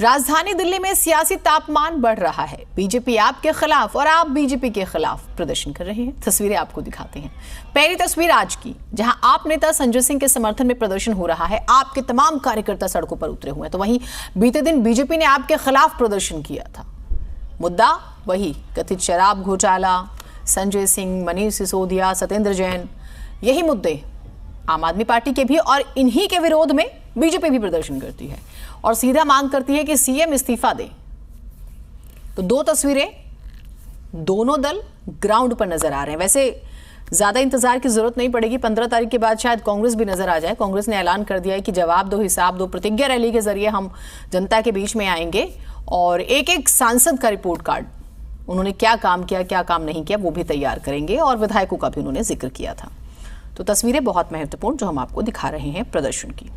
राजधानी दिल्ली में सियासी तापमान बढ़ रहा है। बीजेपी आपके खिलाफ और आप बीजेपी के खिलाफ प्रदर्शन कर रहे हैं। तस्वीरें आपको दिखाते हैं। पहली तस्वीर आज की, जहां आप नेता संजय सिंह के समर्थन में प्रदर्शन हो रहा है। आपके तमाम कार्यकर्ता सड़कों पर उतरे हुए हैं। तो वहीं बीते दिन बीजेपी ने आपके खिलाफ प्रदर्शन किया था। मुद्दा वही कथित शराब घोटाला, संजय सिंह, मनीष सिसोदिया, सत्येंद्र जैन, यही मुद्दे आम आदमी पार्टी के भी, और इन्हीं के विरोध में बीजेपी भी प्रदर्शन करती है और सीधा मांग करती है कि सीएम इस्तीफा दे। तो दो तस्वीरें, दोनों दल ग्राउंड पर नजर आ रहे हैं। वैसे ज्यादा इंतजार की जरूरत नहीं पड़ेगी। 15 तारीख के बाद शायद कांग्रेस भी नजर आ जाए। कांग्रेस ने ऐलान कर दिया है कि जवाब दो, हिसाब दो, प्रतिज्ञा रैली के जरिए हम जनता के बीच में आएंगे और एक एक सांसद का रिपोर्ट कार्ड, उन्होंने क्या काम किया, क्या काम नहीं किया, वो भी तैयार करेंगे और विधायकों का भी उन्होंने जिक्र किया था। तो तस्वीरें बहुत महत्वपूर्ण जो हम आपको दिखा रहे हैं प्रदर्शन की।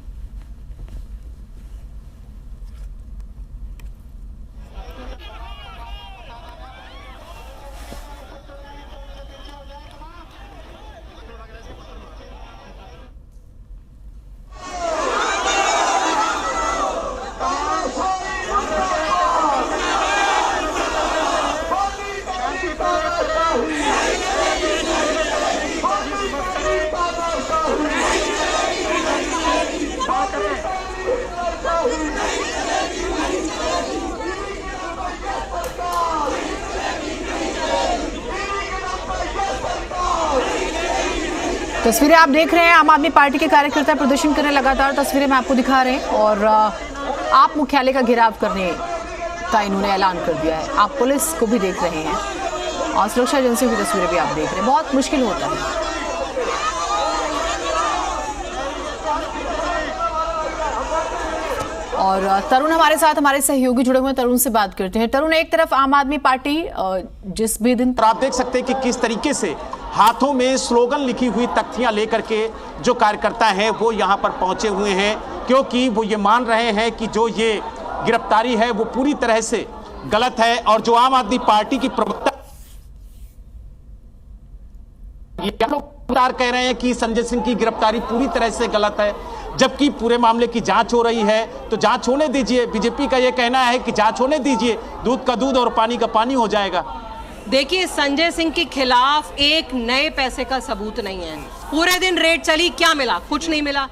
तस्वीरें आप देख रहे हैं, आम आदमी पार्टी के कार्यकर्ता प्रदर्शन करने लगातार तस्वीरें मैं आपको दिखा रहे हैं और आप मुख्यालय का घेराव करने का इन्होंने ऐलान कर दिया है। आप पुलिस को भी देख रहे हैं और सुरक्षा एजेंसियों की तस्वीरें भी आप देख रहे हैं। बहुत मुश्किल होता है। और तरुण हमारे साथ, हमारे सहयोगी जुड़े हुए हैं, तरुण से बात करते हैं। तरुण, एक तरफ आम आदमी पार्टी जिस भी दिन आप देख सकते हैं कि किस तरीके से हाथों में स्लोगन लिखी हुई तख्तियां लेकर के जो कार्यकर्ता हैं वो यहां पर पहुंचे हुए हैं, क्योंकि वो ये मान रहे हैं कि जो ये गिरफ्तारी है वो पूरी तरह से गलत है। और जो आम आदमी पार्टी की प्रवक्ता कह रहे हैं कि संजय सिंह की गिरफ्तारी पूरी तरह से गलत है, जबकि पूरे मामले की जांच हो रही है। तो जांच होने दीजिए। बीजेपी का यह कहना है कि जांच होने दीजिए, दूध का दूध और पानी का पानी हो जाएगा। देखिए, संजय सिंह के खिलाफ एक नए पैसे का सबूत नहीं है। पूरे दिन रेड चली, क्या मिला? कुछ नहीं मिला।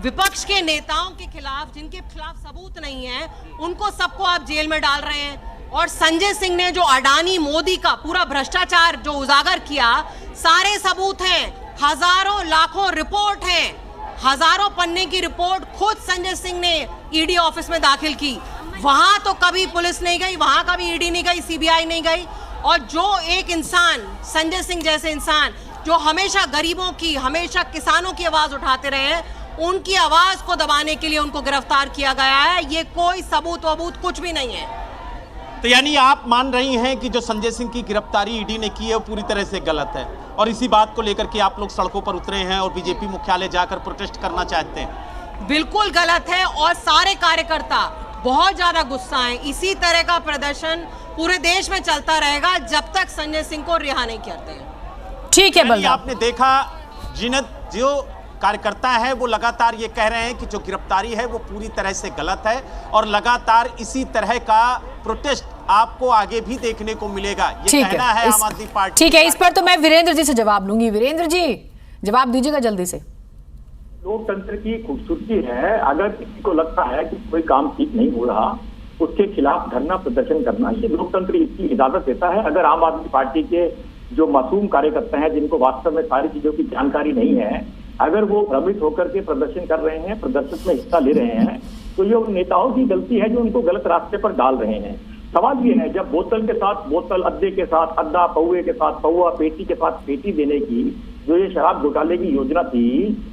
विपक्ष के नेताओं के खिलाफ, जिनके खिलाफ सबूत नहीं है, उनको सबको आप जेल में डाल रहे हैं। और संजय सिंह ने जो अडानी मोदी का पूरा भ्रष्टाचार जो उजागर किया, सारे सबूत हैं, हजारों लाखों रिपोर्ट हैं, हजारों पन्ने की रिपोर्ट खुद संजय सिंह ने ईडी ऑफिस में दाखिल की। वहां तो कभी पुलिस नहीं गई, वहां कभी ईडी नहीं गई, सीबीआई नहीं गई। और जो एक इंसान, संजय सिंह जैसे इंसान, जो हमेशा गरीबों की, हमेशा किसानों की आवाज उठाते रहे हैं, उनकी आवाज को दबाने के लिए उनको गिरफ्तार किया गया है। ये कोई सबूत वबूत कुछ भी नहीं है। तो यानी आप मान रही हैं कि जो संजय सिंह की गिरफ्तारी ईडी ने की है वो पूरी तरह से गलत है, और इसी बात को लेकर के आप लोग सड़कों पर उतरे हैं और बीजेपी मुख्यालय जाकर प्रोटेस्ट करना चाहते हैं। बिल्कुल गलत है और सारे कार्यकर्ता बहुत ज्यादा गुस्सा है। इसी तरह का प्रदर्शन पूरे देश में चलता रहेगा जब तक संजय सिंह को रिहा नहीं करते हैं। ठीक है बलराम, आपने देखा जीनत, जो कार्यकर्ता है वो लगातार ये कह रहे हैं कि जो गिरफ्तारी है वो पूरी तरह से गलत है और लगातार इसी तरह का प्रोटेस्ट आपको आगे भी देखने को मिलेगा, ये कहना है आम आदमी पार्टी। ठीक है, इस पर तो मैं वीरेंद्र जी से जवाब लूंगी। वीरेंद्र जी, जवाब दीजिएगा जल्दी से। लोकतंत्र की खूबसूरती है, अगर किसी को लगता है कि कोई काम ठीक नहीं हो रहा, उसके खिलाफ धरना प्रदर्शन करना, ये लोकतंत्र इसकी इजाजत देता है। अगर आम आदमी पार्टी के जो मासूम कार्यकर्ता हैं, जिनको वास्तव में सारी चीजों की जानकारी नहीं है, अगर वो भ्रमित होकर के प्रदर्शन कर रहे हैं, प्रदर्शन में हिस्सा ले रहे हैं, तो ये उन नेताओं की गलती है जो उनको गलत रास्ते पर डाल रहे हैं। सवाल ये है, जब बोतल के साथ बोतल, अद्दे के साथ अद्दा, पौवे के साथ पौवा, पेटी के साथ पेटी देने की जो ये शराब घोटाले की योजना थी,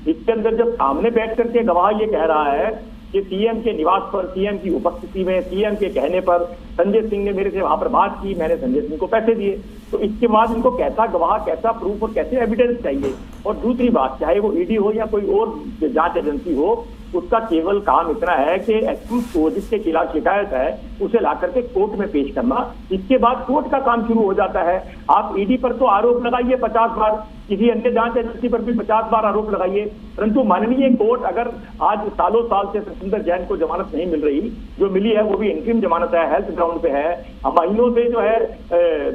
इसके अंदर जब सामने बैठ करके गवाह ये कह रहा है कि सीएम के निवास पर, सीएम की उपस्थिति में, सीएम के कहने पर संजय सिंह ने मेरे से वहां पर बात की, मैंने संजय सिंह को पैसे दिए, तो इसके बाद इनको कैसा गवाह, कैसा प्रूफ और कैसे एविडेंस चाहिए? और दूसरी बात, चाहे वो ईडी हो या कोई और जांच एजेंसी हो, उसका केवल काम इतना है कि एक्यूज को, जिसके खिलाफ शिकायत है, उसे ला करके कोर्ट में पेश करना। इसके बाद कोर्ट का काम शुरू हो जाता है। आप ईडी पर तो आरोप लगाइए 50 बार, किसी अन्य जांच एजेंसी पर भी 50 बार आरोप लगाइए, परंतु माननीय कोर्ट अगर आज सालों साल से सचिंदर जैन को जमानत नहीं मिल रही, जो मिली है वो भी इंटरिम जमानत है, हेल्थ ग्राउंड पे है, महीनों से जो है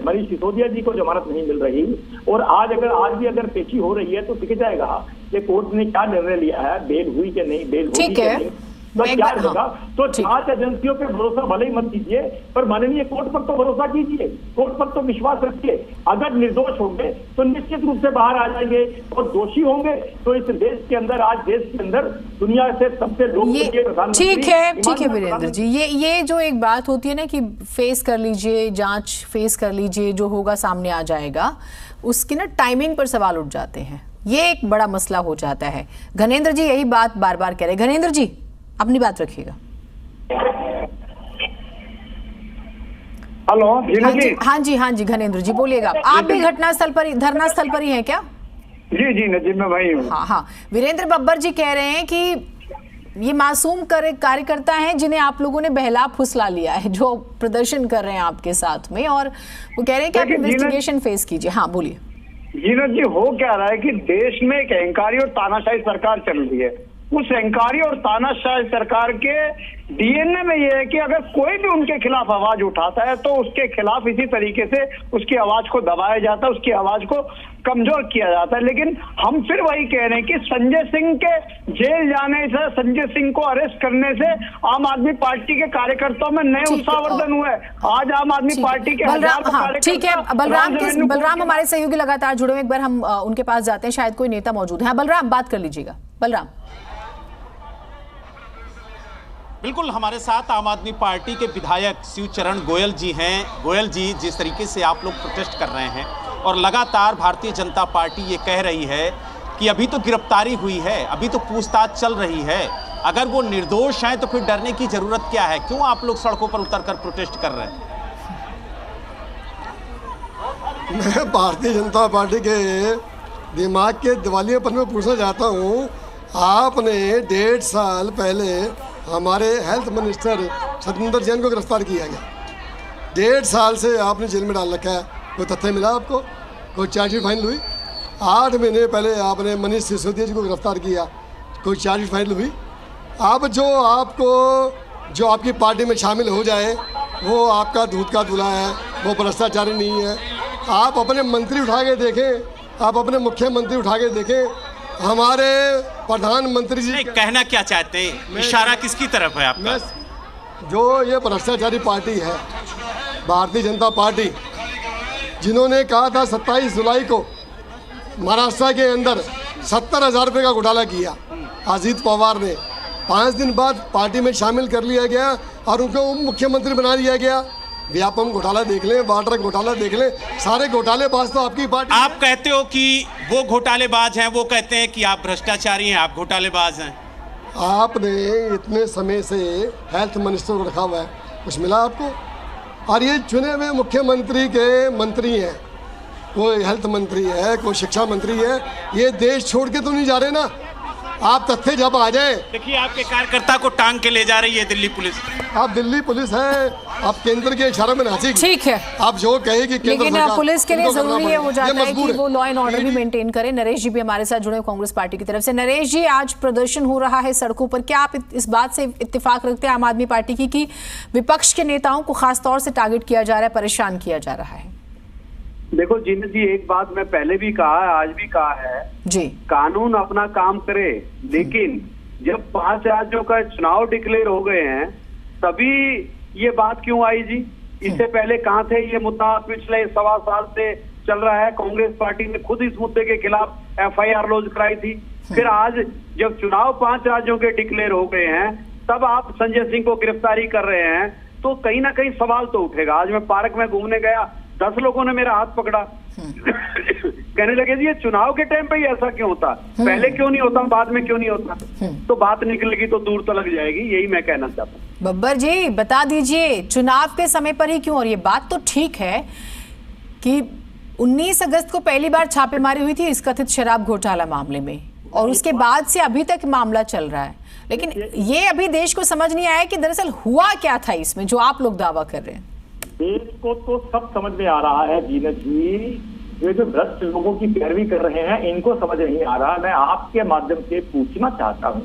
मनीष सिसोदिया जी को जमानत नहीं मिल रही, और आज भी अगर पेशी हो रही है तो दिख जाएगा कि कोर्ट ने क्या निर्णय लिया है, बेल हुई कि नहीं, बेल हुई कि नहीं, तो क्या होगा। तो जांच एजेंसियों पे भरोसा भले ही मत कीजिए, पर माननीय कोर्ट पर तो भरोसा कीजिए, कोर्ट पर तो विश्वास रखिए। अगर निर्दोष होंगे तो निश्चित रूप से बाहर आ जाएंगे, और दोषी होंगे तो इस देश के अंदर, आज देश के अंदर दुनिया से सबसे लोकप्रिय प्रधानमंत्री। ठीक है वीरेंद्र जी, ये जो एक बात होती है ना कि फेस कर लीजिए, जांच फेस कर लीजिए, जो होगा सामने आ जाएगा, उसकी ना टाइमिंग पर सवाल उठ जाते हैं, ये एक बड़ा मसला हो जाता है। घनेंद्र जी यही बात बार बार कह रहे हैं। घनेंद्र जी अपनी बात रखिएगा। हेलो हाँ जी घनेंद्र जी बोलिएगा। आप भी घटनास्थल पर, धरना स्थल पर ही हैं क्या? जी नजीब मैं वही हूँ। हाँ, वीरेंद्र बब्बर जी कह रहे हैं कि ये मासूम कार्यकर्ता हैं जिन्हें आप लोगों ने बहला फुसला लिया है, जो प्रदर्शन कर रहे हैं आपके साथ में, और वो कह रहे हैं कि आप इन्वेस्टिगेशन फेस कीजिए। हाँ बोलिए। जीनत जी, हो क्या रहा है कि देश में एक अहंकारी और तानाशाही सरकार चल रही है। उस अहंकारी और तानाशाही सरकार के डीएनए में यह है कि अगर कोई भी उनके खिलाफ आवाज उठाता है तो उसके खिलाफ इसी तरीके से उसकी आवाज को दबाया जाता है, उसकी आवाज को कमजोर किया जाता है। लेकिन हम फिर वही कह रहे हैं कि संजय सिंह के जेल जाने से, संजय सिंह को अरेस्ट करने से आम आदमी पार्टी के कार्यकर्ताओं में नए उत्साहवर्धन हुए। आज आम आदमी पार्टी के ठीक है, बलराम हमारे सहयोगी लगातार जुड़े हुए, एक बार हम उनके पास जाते हैं, शायद कोई नेता मौजूद है। बलराम बात कर लीजिएगा। बलराम। बिल्कुल, हमारे साथ आम आदमी पार्टी के विधायक शिवचरण गोयल जी हैं। गोयल जी, जिस तरीके से आप लोग प्रोटेस्ट कर रहे हैं और लगातार भारतीय जनता पार्टी ये कह रही है कि अभी तो गिरफ्तारी हुई है, अभी तो पूछताछ चल रही है, अगर वो निर्दोष हैं तो फिर डरने की जरूरत क्या है? क्यों आप लोग सड़कों पर उतरकर प्रोटेस्ट कर रहे हैं? मैं भारतीय जनता पार्टी के दिमाग के दिवालियेपन में पूछना चाहता हूँ, आपने 1.5 साल पहले हमारे हेल्थ मिनिस्टर सचिंदर जैन को गिरफ्तार किया गया। 1.5 साल से आपने जेल में डाल रखा है, कोई तथ्य मिला आपको? कोई चार्जशीट फाइनल हुई? 8 महीने पहले आपने मनीष सिसोदिया जी को गिरफ्तार किया, कोई चार्जशीट फाइनल हुई? अब जो आपकी पार्टी में शामिल हो जाए वो आपका दूध का दूल्हा है, वो भ्रष्टाचारी नहीं है। आप अपने मंत्री उठा के देखें, आप अपने मुख्यमंत्री उठा के देखें, हमारे प्रधानमंत्री जी कहना क्या चाहते हैं? इशारा किसकी तरफ है आपका? जो ये भ्रष्टाचारी पार्टी है भारतीय जनता पार्टी, जिन्होंने कहा था 27 जुलाई को महाराष्ट्र के अंदर 70,000 रुपये का घोटाला किया, अजीत पवार ने 5 दिन बाद पार्टी में शामिल कर लिया गया और उनको उप मुख्यमंत्री बना दिया गया। व्यापम घोटाला देख लें, वाटर घोटाला देख लें, सारे घोटालेबाज तो आपकी पार्टी। आप कहते हो कि वो घोटालेबाज हैं, वो कहते हैं कि आप भ्रष्टाचारी हैं, आप घोटालेबाज हैं। आपने इतने समय से हेल्थ मिनिस्टर को रखा हुआ है, कुछ मिला आपको? और ये चुने हुए मुख्यमंत्री के मंत्री हैं, कोई हेल्थ मंत्री है, कोई शिक्षा मंत्री है, ये देश छोड़ के तो नहीं जा रहे ना। आप तथ्य जब आ जाए, देखिए आपके कार्यकर्ता को टांग के ले जा रही है दिल्ली पुलिस। आप दिल्ली पुलिस है, आप केंद्र के इशारे में नाची। ठीक है, आप जो कहेगी लेकिन पुलिस के लिए जरूरी है हो जाता है कि वो लॉ एंड ऑर्डर भी मेंटेन करे। नरेश जी भी हमारे साथ जुड़े कांग्रेस पार्टी की तरफ से। नरेश जी, आज प्रदर्शन हो रहा है सड़कों पर, क्या आप इस बात से इत्तेफाक रखते हैं आम आदमी पार्टी की कि विपक्ष के नेताओं को खासतौर से टारगेट किया जा रहा है, परेशान किया जा रहा है? देखो जीनत जी, एक बात मैं पहले भी कहा है, आज भी कहा है जी, कानून अपना काम करे, लेकिन जब 5 राज्यों का चुनाव डिक्लेयर हो गए हैं तभी ये बात क्यों आई जी? इससे पहले कहाँ थे ये मुद्दा? पिछले 1.25 साल से चल रहा है। कांग्रेस पार्टी ने खुद इस मुद्दे के खिलाफ FIR लॉन्च कराई थी। फिर आज जब चुनाव 5 राज्यों के डिक्लेयर हो गए हैं तब आप संजय सिंह को गिरफ्तारी कर रहे हैं, तो कहीं ना कहीं सवाल तो उठेगा। आज मैं पार्क में घूमने गया, 10 लोगों ने मेरा हाथ पकड़ा, कहने लगे जी ये चुनाव के टाइम पे ही ऐसा क्यों होता, पहले क्यों नहीं होता, बाद में क्यों नहीं होता? तो बात निकलेगी तो दूर तक जाएगी, यही मैं कहना चाहता हूँ। बब्बर जी बता दीजिए, चुनाव के समय पर ही क्यों? और ये बात तो ठीक है कि 19 अगस्त को पहली बार छापेमारी हुई थी इस कथित शराब घोटाला मामले में, और उसके बाद से अभी तक मामला चल रहा है, लेकिन ये अभी देश को समझ नहीं आया कि दरअसल हुआ क्या था इसमें, जो आप लोग दावा कर रहे हैं। देश को तो सब समझ में आ रहा है जीनत जी, ये जो भ्रष्ट लोगों की पैरवी कर रहे हैं इनको समझ नहीं आ रहा। मैं आपके माध्यम से पूछना चाहता हूँ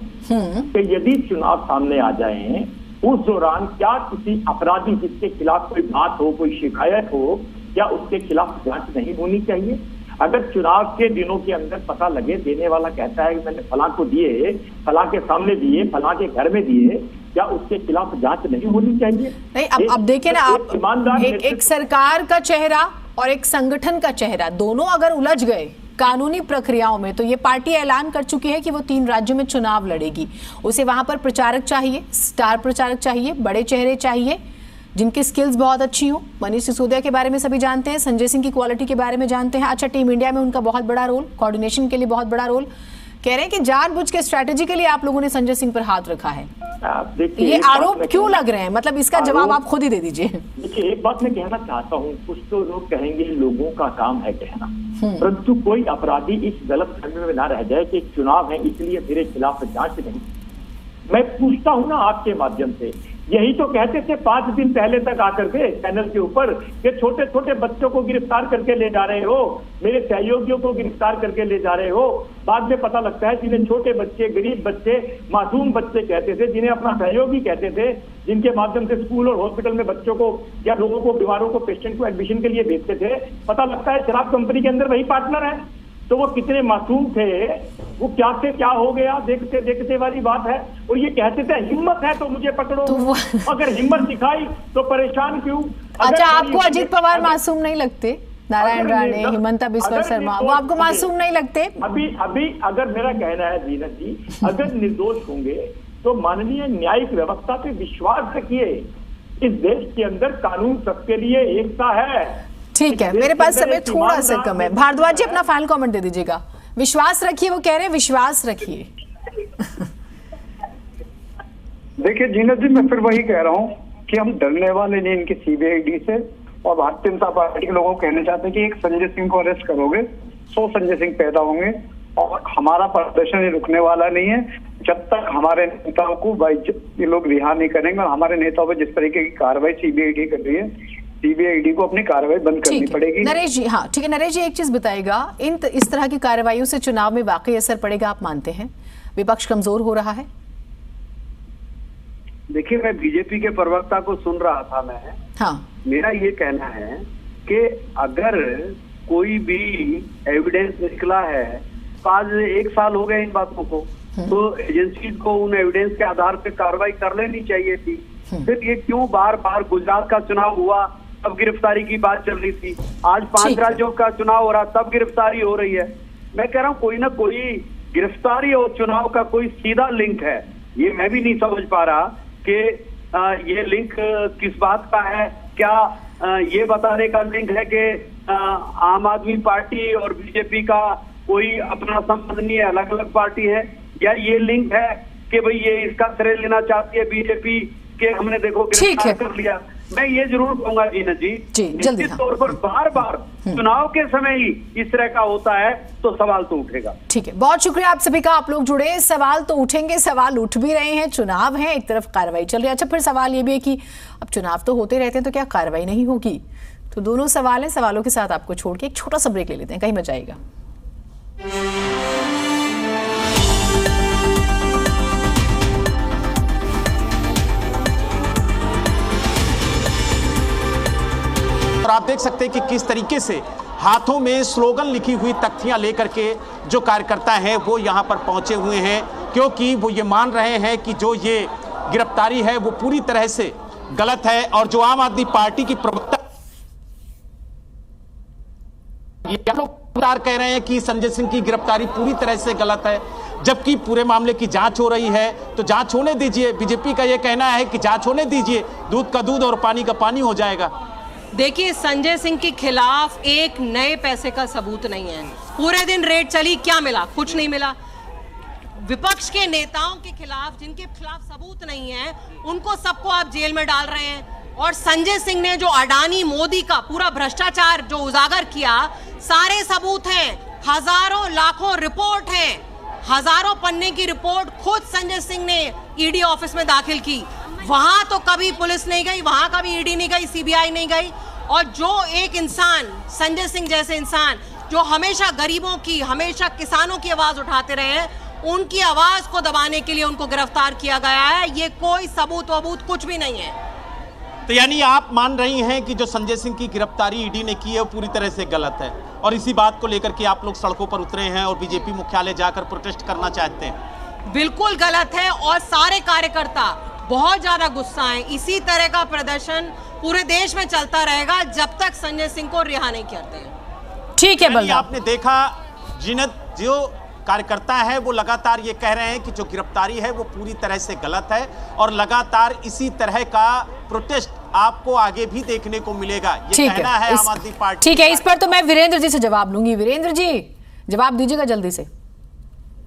कि यदि चुनाव सामने आ जाए उस दौरान क्या किसी अपराधी जिसके खिलाफ कोई बात हो, कोई शिकायत हो, क्या उसके खिलाफ जांच नहीं होनी चाहिए? अगर चुनाव के दिनों के अंदर पता लगे, देने वाला कहता है कि मैंने फलां को दिए, फलां के सामने दिए, फलां के घर में दिए, क्या उसके खिलाफ जांच नहीं होनी चाहिए? नहीं, अब देखिए ना आप, एक सरकार का चेहरा और एक संगठन का चेहरा दोनों अगर उलझ गए कानूनी प्रक्रियाओं में, तो ये पार्टी ऐलान कर चुकी है कि वो 3 राज्यों में चुनाव लड़ेगी। उसे वहां पर प्रचारक चाहिए, स्टार प्रचारक चाहिए, बड़े चेहरे चाहिए जिनकी स्किल्स बहुत अच्छी हो। मनीष सिसोदिया के बारे में सभी जानते हैं, संजय सिंह की क्वालिटी के बारे में जानते हैं। अच्छा, टीम इंडिया में उनका बहुत बड़ा रोल, कोऑर्डिनेशन के लिए बहुत बड़ा रोल। कह रहे हैं कि जानबूझ के स्ट्रैटेजी के लिए आप लोगों ने संजय सिंह पर हाथ रखा है। ये आरोप क्यों लग रहे हैं? मतलब इसका जवाब आप खुद ही दे दीजिए। देखिए, एक बात मैं कहना चाहता हूँ, कुछ तो लोग कहेंगे लोगों का काम है कहना, परंतु कोई अपराधी इस गलत फहमी में ना रह जाए कि चुनाव है इसलिए मेरे खिलाफ जांच नहीं। मैं पूछता हूँ ना आपके माध्यम से, यही तो कहते थे 5 दिन पहले तक आकर के चैनल के ऊपर कि छोटे छोटे बच्चों को गिरफ्तार करके ले जा रहे हो, मेरे सहयोगियों को गिरफ्तार करके ले जा रहे हो। बाद में पता लगता है जिन्हें छोटे बच्चे, गरीब बच्चे, मासूम बच्चे कहते थे, जिन्हें अपना सहयोगी कहते थे, जिनके माध्यम से स्कूल और हॉस्पिटल में बच्चों को या लोगों को, बीमारों को, पेशेंट को एडमिशन के लिए भेजते थे, पता लगता है शराब कंपनी के अंदर वही पार्टनर है। तो वो कितने मासूम थे, वो क्या से क्या हो गया देखते देखते वाली बात है। और ये कहते थे हिम्मत है तो मुझे पकड़ो, तो अगर हिम्मत दिखाई तो परेशान क्यों? अच्छा, आपको अजीत पवार मासूम नहीं लगते? नारायण राणे, हिमंता बिस्वा शर्मा, वो आपको मासूम नहीं लगते? अभी अगर मेरा कहना है जीनत जी, अगर निर्दोष होंगे तो माननीय न्यायिक व्यवस्था पे विश्वास रखिए। इस देश के अंदर कानून सबके लिए एकता है। ठीक है, मेरे पास समय थोड़ा सा कम है। भारद्वाज जी, अपना फाइनल कमेंट दे दीजिएगा। विश्वास रखिए, वो कह रहे हैं विश्वास रखिए। देखिए जीनत जी, मैं फिर वही कह रहा हूँ कि हम डरने वाले नहीं इनकी सीबीआई से, और भारतीय जनता पार्टी के लोगों को कहना चाहते हैं कि एक संजय सिंह को अरेस्ट करोगे 100 संजय सिंह पैदा होंगे, और हमारा प्रदर्शन रुकने वाला नहीं है जब तक हमारे नेताओं को ये लोग रिहा नहीं करेंगे। और हमारे नेताओं पर जिस तरीके की कार्रवाई सीबीआई कर रही है, सीबीआई को अपनी कार्रवाई बंद करनी पड़ेगी। नरेश जी, हाँ ठीक है, नरेश जी एक चीज बताइएगा, इस तरह की कार्रवाइयों से चुनाव में वाकई असर पड़ेगा, आप मानते हैं? विपक्ष कमजोर हो रहा है? देखिए, मैं बीजेपी के प्रवक्ता को सुन रहा था मैं, हाँ, मेरा ये कहना है कि अगर कोई भी एविडेंस निकला है, तो आज 1 साल हो गए इन बातों को, तो एजेंसी को उन एविडेंस के आधार पर कार्रवाई कर लेनी चाहिए थी। फिर ये क्यों बार बार, गुजरात का चुनाव हुआ तब गिरफ्तारी की बात चल रही थी, आज 5 राज्यों का चुनाव हो रहा तब गिरफ्तारी हो रही है। मैं कह रहा हूँ कोई ना कोई गिरफ्तारी और चुनाव का कोई सीधा लिंक है। ये मैं भी नहीं समझ पा रहा कि ये लिंक किस बात का है। क्या ये बताने का लिंक है कि आम आदमी पार्टी और बीजेपी का कोई अपना संबंध नहीं है, अलग अलग पार्टी है? या ये लिंक है कि भाई ये इसका श्रेय लेना चाहती है बीजेपी के हमने देखो गिरफ्तार कर लिया? मैं ये जरूर कहूंगा जीनत जी, निश्चित तौर पर बार बार चुनाव के समय ही इस तरह का होता है तो सवाल तो उठेगा। ठीक है, बहुत शुक्रिया आप सभी का, आप लोग जुड़े। सवाल तो उठेंगे, सवाल उठ भी रहे हैं। चुनाव है, एक तरफ कार्रवाई चल रही है। अच्छा, फिर सवाल ये भी है कि अब चुनाव तो होते रहते हैं तो क्या कार्रवाई नहीं होगी? तो दोनों सवाल है, सवालों के साथ आपको छोड़ के एक छोटा सा ब्रेक ले लेते हैं, कहीं मत जाइएगा। और आप देख सकते हैं कि किस तरीके से हाथों में स्लोगन लिखी हुई तख्तियां लेकर के जो कार्यकर्ता हैं वो यहां पर पहुंचे हुए हैं, क्योंकि वो ये मान रहे हैं कि जो ये गिरफ्तारी है वो पूरी तरह से गलत है। और जो आम आदमी पार्टी की प्रवक्ता कह रहे हैं कि संजय सिंह की गिरफ्तारी पूरी तरह से गलत है, जबकि पूरे मामले की जांच हो रही है। तो जांच होने दीजिए। बीजेपी का यह कहना है कि जांच होने दीजिए, दूध का दूध और पानी का पानी हो जाएगा। देखिए, संजय सिंह के खिलाफ एक नए पैसे का सबूत नहीं है। पूरे दिन रेड चली, क्या मिला? कुछ नहीं मिला। विपक्ष के नेताओं के खिलाफ, जिनके खिलाफ सबूत नहीं है, उनको सबको आप जेल में डाल रहे हैं। और संजय सिंह ने जो अडानी मोदी का पूरा भ्रष्टाचार जो उजागर किया, सारे सबूत हैं, हजारों लाखों रिपोर्ट हैं। हजारों पन्ने की रिपोर्ट खुद संजय सिंह ने ईडी ऑफिस में दाखिल की। वहां तो कभी पुलिस नहीं गई, वहां कभी ईडी नहीं गई, सीबीआई नहीं गई। और जो एक इंसान, संजय सिंह जैसे इंसान जो हमेशा गरीबों की, हमेशा किसानों की आवाज उठाते रहे हैं, उनकी आवाज को दबाने के लिए उनको गिरफ्तार किया गया है। ये कोई सबूत वबूत कुछ भी नहीं है। तो यानी आप मान रही हैं कि जो संजय सिंह की गिरफ्तारी ईडी ने की है वो पूरी तरह से गलत है, और इसी बात को लेकर के आप लोग सड़कों पर उतरे हैं और बीजेपी मुख्यालय जाकर प्रोटेस्ट करना चाहते हैं। बिल्कुल गलत है, और सारे कार्यकर्ता बहुत ज्यादा गुस्सा हैं। इसी तरह का प्रदर्शन पूरे देश में चलता रहेगा जब तक संजय सिंह को रिहा नहीं करते हैं। ठीक है बलराम, आपने देखा जीनत, जो कार्यकर्ता है वो लगातार ये कह रहे हैं कि जो गिरफ्तारी है वो पूरी तरह से गलत है, और लगातार इसी तरह का प्रोटेस्ट आपको आगे भी देखने को मिलेगा, ये कहना है आम आदमी पार्टी। ठीक है, इस पर तो मैं वीरेंद्र जी से जवाब लूंगी। वीरेंद्र जी जवाब दीजिएगा जल्दी से।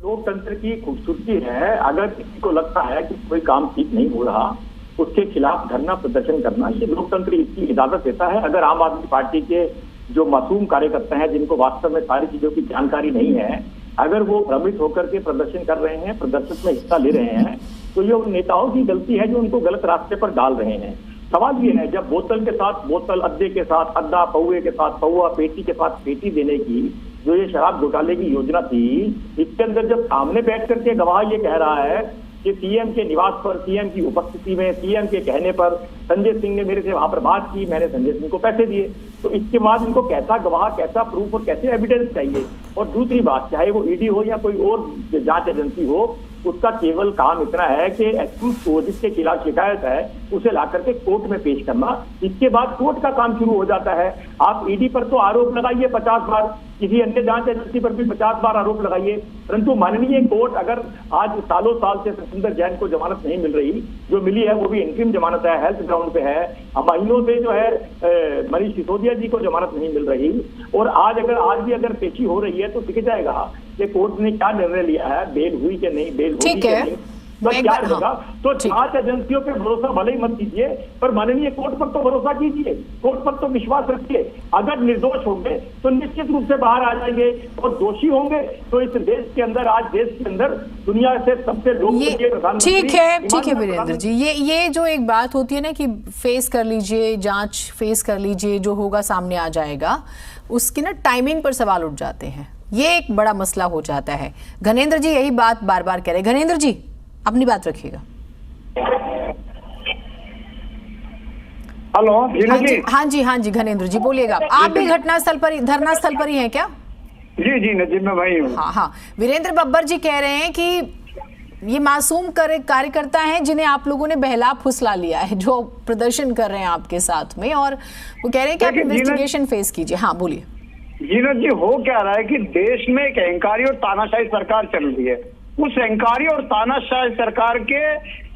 लोकतंत्र की खूबसूरती है, अगर किसी को लगता है कि कोई काम ठीक नहीं हो रहा, उसके खिलाफ धरना प्रदर्शन करना, ये लोकतंत्र इसकी इजाजत देता है। अगर आम आदमी पार्टी के जो मासूम कार्यकर्ता हैं, जिनको वास्तव में सारी चीजों की जानकारी नहीं है, अगर वो भ्रमित होकर के प्रदर्शन कर रहे हैं, प्रदर्शन में हिस्सा ले रहे हैं, तो ये उन नेताओं की गलती है जो उनको गलत रास्ते पर डाल रहे हैं। सवाल ये है, जब बोतल के साथ बोतल, अद्दे के साथ अद्दा, पौए के साथ पौआ, पेटी के साथ पेटी देने की जो ये शराब घोटाले की योजना थी, इसके अंदर जब सामने बैठ करके गवाह ये कह रहा है कि सीएम के निवास पर, सीएम की उपस्थिति में, सीएम के कहने पर संजय सिंह ने मेरे से वहां पर बात की, मैंने संजय सिंह को पैसे दिए, तो इसके बाद इनको कैसा गवाह, कैसा प्रूफ और कैसे एविडेंस चाहिए। और दूसरी बात, चाहे वो ईडी हो या कोई और जांच एजेंसी हो, उसका केवल काम इतना है कि एक्यूज को, जिसके खिलाफ शिकायत है, उसे ला करके कोर्ट में पेश करना। इसके बाद कोर्ट का काम शुरू हो जाता है। आप ईडी पर तो आरोप लगाइए 50 बार, किसी अन्य जांच एजेंसी पर भी 50 बार आरोप लगाइए, परंतु माननीय कोर्ट अगर आज सालों साल से सचिंदर जैन को जमानत नहीं मिल रही, जो मिली है वो भी इंटरिम जमानत है, हेल्थ ग्राउंड पे है, महीनों से जो है मनीष सिसोदिया जी को जमानत नहीं मिल रही, और आज भी अगर पेशी हो रही है तो दिख जाएगा कि कोर्ट ने क्या निर्णय लिया है, बेल हुई कि नहीं, बेल हुई कि नहीं, तो क्या रहेगा। तो जांच एजेंसियों पे भरोसा भले ही मत कीजिए, पर माननीय कोर्ट पर तो भरोसा कीजिए, कोर्ट पर तो विश्वास रखिए। अगर निर्दोष होंगे तो निश्चित रूप से बाहर आ जाएंगे, और दोषी होंगे तो इस देश के अंदर, आज देश के अंदर दुनिया से सबसे लोकप्रिय प्रधानमंत्री। ठीक है वीरेंद्र जी, ये जो एक बात होती है ना कि फेस कर लीजिए, जांच फेस कर लीजिए, जो होगा सामने आ जाएगा, उसकी ना टाइमिंग पर सवाल उठ जाते हैं, ये एक बड़ा मसला हो जाता है। घनेंद्र जी यही बात बार बार कह रहे हैं। घनेंद्र जी अपनी बात रखिएगा। हेलो हाँ जी घनेंद्र जी बोलिएगा। आप भी घटनास्थल पर, धरना स्थल पर ही हैं क्या? जी नजीब मैं वही हूँ। हाँ, वीरेंद्र बब्बर जी कह रहे हैं कि ये मासूम कार्यकर्ता हैं जिन्हें आप लोगों ने बहला फुसला लिया है, जो प्रदर्शन कर रहे हैं आपके साथ में, और वो कह रहे हैं कि आप इन्वेस्टिगेशन फेस कीजिए। हाँ बोलिए। जीनत जी, हो क्या रहा है कि देश में एक अहंकारी और तानाशाही सरकार चल रही है। उस अहंकारी और तानाशाही सरकार के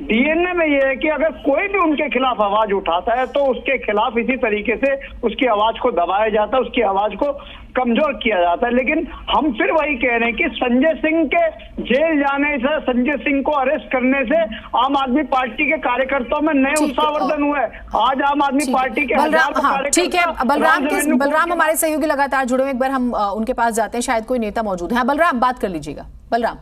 डीएनए में यह है कि अगर कोई भी उनके खिलाफ आवाज उठाता है तो उसके खिलाफ इसी तरीके से उसकी आवाज को दबाया जाता है, उसकी आवाज को कमजोर किया जाता है। लेकिन हम फिर वही कह रहे हैं कि संजय सिंह के जेल जाने से, संजय सिंह को अरेस्ट करने से आम आदमी पार्टी के कार्यकर्ताओं में नए उत्साहवर्धन हुए। आज आम आदमी पार्टी के ठीक है, बलराम हमारे सहयोगी लगातार जुड़े हुए, एक बार हम उनके पास जाते हैं, शायद कोई नेता मौजूद है। बलराम बात कर लीजिएगा। बलराम।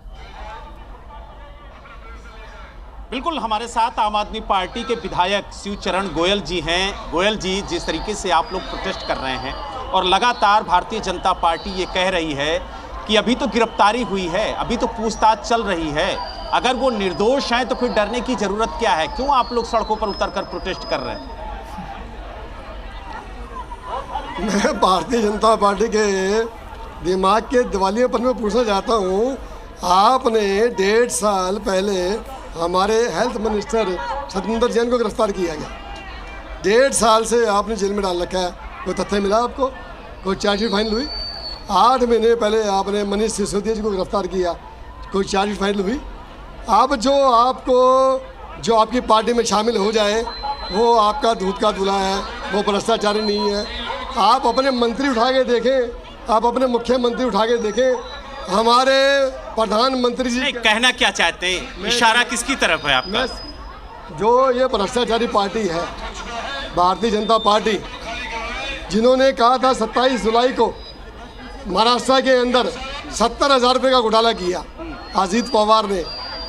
बिल्कुल, हमारे साथ आम आदमी पार्टी के विधायक शिवचरण गोयल जी हैं। गोयल जी, जिस तरीके से आप लोग प्रोटेस्ट कर रहे हैं और लगातार भारतीय जनता पार्टी ये कह रही है कि अभी तो गिरफ्तारी हुई है, अभी तो पूछताछ चल रही है, अगर वो निर्दोष हैं तो फिर डरने की जरूरत क्या है? क्यों आप लोग सड़कों पर उतरकर प्रोटेस्ट कर रहे हैं? मैं भारतीय जनता पार्टी के दिमाग के दिवालियेपन में पूछना चाहता हूँ, आपने 1.5 साल पहले हमारे हेल्थ मिनिस्टर सचिंदर जैन को गिरफ्तार किया गया। 1.5 साल से आपने जेल में डाल रखा है। कोई तथ्य मिला आपको? कोई चार्जशीट फाइनल हुई? 8 महीने पहले आपने मनीष सिसोदिया जी को गिरफ्तार किया, कोई चार्जशीट फाइनल हुई? अब जो आपकी पार्टी में शामिल हो जाए वो आपका दूध का दूल्हा है, वो भ्रष्टाचारी नहीं है। आप अपने मंत्री उठा के देखें, आप अपने मुख्यमंत्री उठा के देखें, हमारे प्रधानमंत्री जी कहना क्या चाहते हैं? इशारा किसकी तरफ है आपका? जो ये भ्रष्टाचारी पार्टी है भारतीय जनता पार्टी, जिन्होंने कहा था 27 जुलाई को महाराष्ट्र के अंदर 70,000 रुपये का घोटाला किया अजीत पवार ने।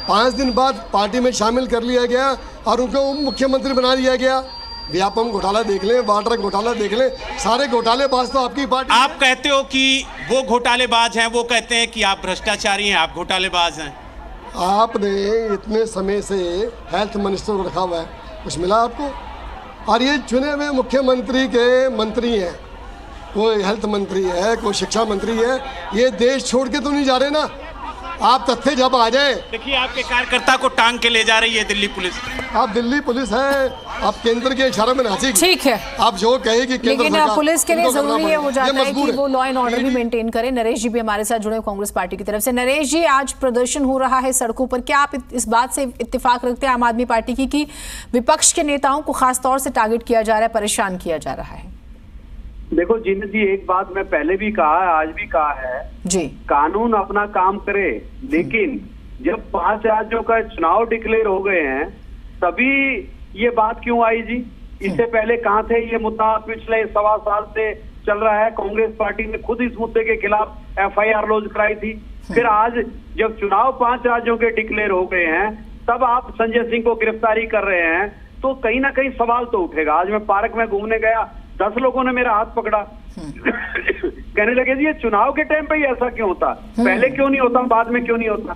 5 दिन बाद पार्टी में शामिल कर लिया गया और उनको उप मुख्यमंत्री बना दिया गया। व्यापम घोटाला देख लें, वाड्रा घोटाला देख लें, सारे घोटालेबाज तो आपकी पार्टी। आप कहते हो कि वो घोटालेबाज हैं, वो कहते हैं कि आप भ्रष्टाचारी हैं, आप घोटालेबाज हैं। आपने इतने समय से हेल्थ मिनिस्टर को रखा हुआ है, कुछ मिला आपको? और ये चुने हुए मुख्यमंत्री के मंत्री हैं, कोई हेल्थ मंत्री है, कोई शिक्षा मंत्री है, ये देश छोड़ के तो नहीं जा रहे ना। आप तथ्य जब आ जाए। देखिए, आपके कार्यकर्ता को टांग के ले जा रही है दिल्ली पुलिस। आप दिल्ली पुलिस है, आप केंद्र के इशारे में नाची। ठीक है, आप जो कहे कि केंद्र लेकिन सरकार, पुलिस के लिए जरूरी है हो जाता है कि वो लॉ एंड ऑर्डर भी ईडी मेंटेन करे। नरेश जी भी हमारे साथ जुड़े कांग्रेस पार्टी की तरफ से। नरेश जी, आज प्रदर्शन हो रहा है सड़कों पर, क्या आप इस बात से इत्तेफाक रखते हैं आम आदमी पार्टी की कि विपक्ष के नेताओं को खासतौर से टारगेट किया जा रहा है, परेशान किया जा रहा है? देखो जीनत जी, एक बात मैं पहले भी कहा है, आज भी कहा है जी, कानून अपना काम करे, लेकिन जब 5 राज्यों का चुनाव डिक्लेयर हो गए हैं तभी ये बात क्यों आई जी? इससे पहले कहाँ थे? ये मुद्दा पिछले 1.25 साल से चल रहा है। कांग्रेस पार्टी ने खुद इस मुद्दे के खिलाफ FIR लॉन्च कराई थी। फिर आज जब चुनाव 5 राज्यों के डिक्लेयर हो गए हैं तब आप संजय सिंह को गिरफ्तारी कर रहे हैं, तो कहीं ना कहीं सवाल तो उठेगा। आज मैं पार्क में घूमने गया, 10 लोगों ने मेरा हाथ पकड़ा, कहने लगे जी ये चुनाव के टाइम पे ही ऐसा क्यों होता, पहले क्यों नहीं होता, बाद में क्यों नहीं होता?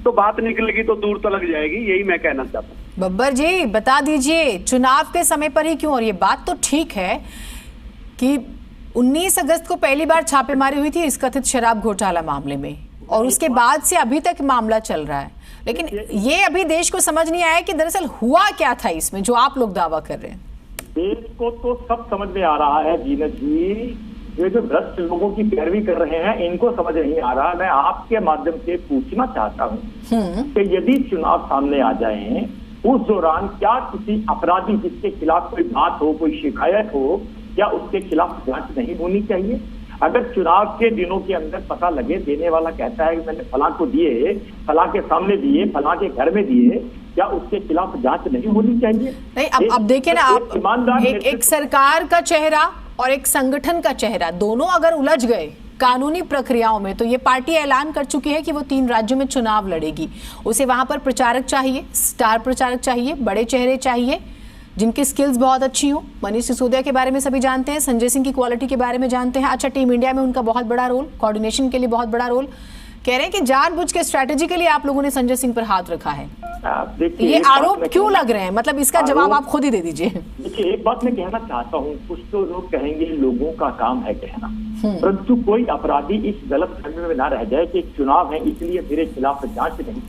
तो बात निकलेगी तो दूर तक जाएगी, यही मैं कहना चाहता हूँ। बब्बर जी बता दीजिए, चुनाव के समय पर ही क्यों? और ये बात तो ठीक है कि 19 अगस्त को पहली बार छापेमारी हुई थी इस कथित शराब घोटाला मामले में, और उसके बाद से अभी तक मामला चल रहा है, लेकिन ये अभी देश को समझ नहीं आया कि दरअसल हुआ क्या था इसमें, जो आप लोग दावा कर रहे हैं। देश को तो सब समझ में आ रहा है जीनत जी, ये जो भ्रष्ट लोगों की पैरवी कर रहे हैं इनको समझ नहीं आ रहा। मैं आपके माध्यम से पूछना चाहता हूँ कि यदि चुनाव सामने आ जाए उस दौरान क्या किसी अपराधी जिसके खिलाफ कोई बात हो, कोई शिकायत हो, क्या उसके खिलाफ जांच नहीं होनी चाहिए? अगर चुनाव के दिनों के अंदर पता लगे, देने वाला कहता है कि मैंने फलां को दिए, फलां के सामने दिए, फलां के घर में दिए, क्या उसके खिलाफ जांच नहीं होनी चाहिए? नहीं, अब देखिए ना आप, एक सरकार का चेहरा और एक संगठन का चेहरा, दोनों अगर उलझ गए कानूनी प्रक्रियाओं में, तो ये पार्टी ऐलान कर चुकी है कि वो 3 राज्यों में चुनाव लड़ेगी। उसे वहां पर प्रचारक चाहिए, स्टार प्रचारक चाहिए, बड़े चेहरे चाहिए जिनकी स्किल्स बहुत अच्छी हो। मनीष सिसोदिया के बारे में सभी जानते हैं, संजय सिंह की क्वालिटी के बारे में जानते हैं। अच्छा, टीम इंडिया में उनका बहुत बड़ा रोल, कोऑर्डिनेशन के लिए बहुत बड़ा रोल। कह रहे हैं कि जानबूझ के स्ट्रैटेजी के लिए आप लोगों ने संजय सिंह पर हाथ रखा है। ये आरोप क्यों लग रहे हैं? मतलब इसका जवाब आप खुद ही दे दीजिए। देखिए, एक बात मैं कहना चाहता हूँ, कुछ तो लोग कहेंगे लोगों का काम है कहना, परंतु कोई अपराधी इस गलत फहमी में ना रह जाए कि चुनाव है इसलिए मेरे खिलाफ जांच नहीं।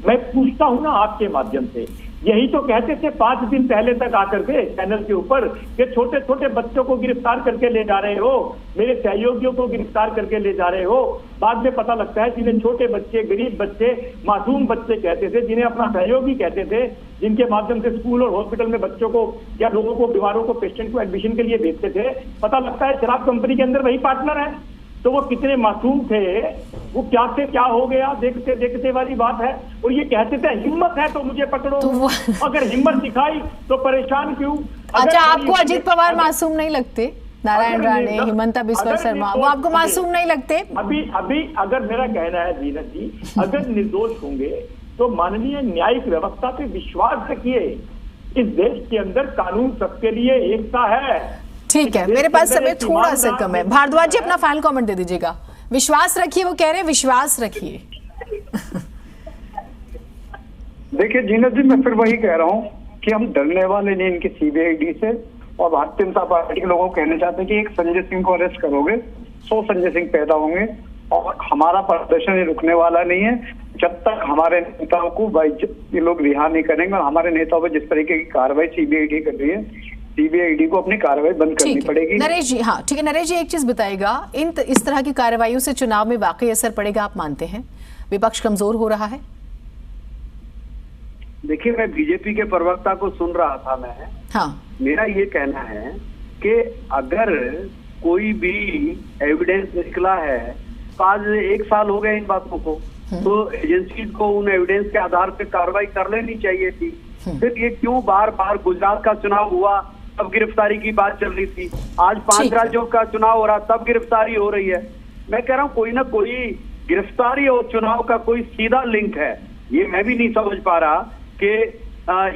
मैं पूछता हूँ ना आपके माध्यम से, यही तो कहते थे 5 दिन पहले तक आकर के चैनल के ऊपर कि छोटे छोटे बच्चों को गिरफ्तार करके ले जा रहे हो, मेरे सहयोगियों को गिरफ्तार करके ले जा रहे हो। बाद में पता लगता है जिन्हें छोटे बच्चे, गरीब बच्चे, मासूम बच्चे कहते थे, जिन्हें अपना सहयोगी कहते थे, जिनके माध्यम से स्कूल और हॉस्पिटल में बच्चों को या लोगों को, बीमारों को, पेशेंट को एडमिशन के लिए भेजते थे, पता लगता है शराब कंपनी के अंदर वही पार्टनर है। तो वो कितने मासूम थे, वो क्या से क्या हो गया, देखते देखते वाली बात है। और ये कहते थे हिम्मत है तो मुझे पकड़ो, तो अगर हिम्मत दिखाई तो परेशान क्यों? अच्छा, आपको अजीत पवार मासूम नहीं लगते? नारायण राणे, हिमंता बिस्वा शर्मा, वो आपको मासूम नहीं लगते? अभी अगर मेरा कहना है जीनत जी, अगर निर्दोष होंगे तो माननीय न्यायिक व्यवस्था पे विश्वास रखिए। इस देश के अंदर कानून सबके लिए एकता है। ठीक है, मेरे पास समय थोड़ा सा कम है। भारद्वाज जी, अपना फाइनल कमेंट दे दीजिएगा। विश्वास रखिए, वो कह रहे हैं विश्वास रखिए। देखिए जीनत जी, मैं फिर वही कह रहा हूँ कि हम डरने वाले नहीं इनकी CBID से, और भारतीय जनता पार्टी के लोगों को कहना चाहते हैं कि एक संजय सिंह को अरेस्ट करोगे 100 संजय सिंह पैदा होंगे, और हमारा प्रदर्शन रुकने वाला नहीं है जब तक हमारे नेताओं को ये लोग रिहा नहीं करेंगे। और हमारे नेताओं पर जिस तरीके की कार्रवाई CBID कर रही है, CBID को अपनी कार्रवाई बंद करनी पड़ेगी। नरेश जी, हाँ ठीक है। नरेश जी, एक चीज बताइएगा, इस तरह की कार्रवाइयों से चुनाव में वाकई असर पड़ेगा, आप मानते हैं? विपक्ष कमजोर हो रहा है? देखिए, मैं बीजेपी के प्रवक्ता को सुन रहा था मैं, हाँ, मेरा ये कहना है कि अगर कोई भी एविडेंस निकला है, तो आज 1 साल हो गए इन बातों को, तो एजेंसी को उन एविडेंस के आधार पर कार्रवाई कर लेनी चाहिए थी। फिर ये क्यों बार बार, गुजरात का चुनाव हुआ तब गिरफ्तारी की बात चल रही थी, आज 5 राज्यों का चुनाव हो रहा तब गिरफ्तारी हो रही है। मैं कह रहा हूँ कोई ना कोई गिरफ्तारी और चुनाव का कोई सीधा लिंक है। ये मैं भी नहीं समझ पा रहा कि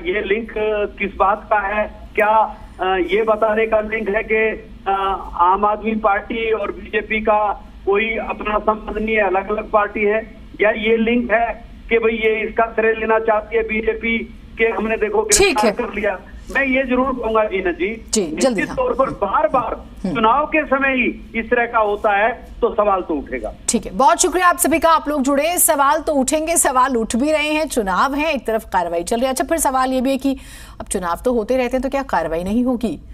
ये लिंक किस बात का है। क्या ये बताने का लिंक है कि आम आदमी पार्टी और बीजेपी का कोई अपना संबंध नहीं है, अलग अलग पार्टी है, या ये लिंक है कि भाई ये इसका श्रेय लेना चाहती है बीजेपी के हमने देखो गिरफ्तार कर लिया। मैं ये जरूर कहूंगा जीनत जी, निश्चित तौर पर बार बार चुनाव के समय ही इस तरह का होता है तो सवाल तो उठेगा। ठीक है, बहुत शुक्रिया आप सभी का, आप लोग जुड़े। सवाल तो उठेंगे, सवाल उठ भी रहे हैं। चुनाव है, एक तरफ कार्रवाई चल रही है। अच्छा, फिर सवाल ये भी है कि अब चुनाव तो होते रहते हैं तो क्या कार्रवाई नहीं होगी?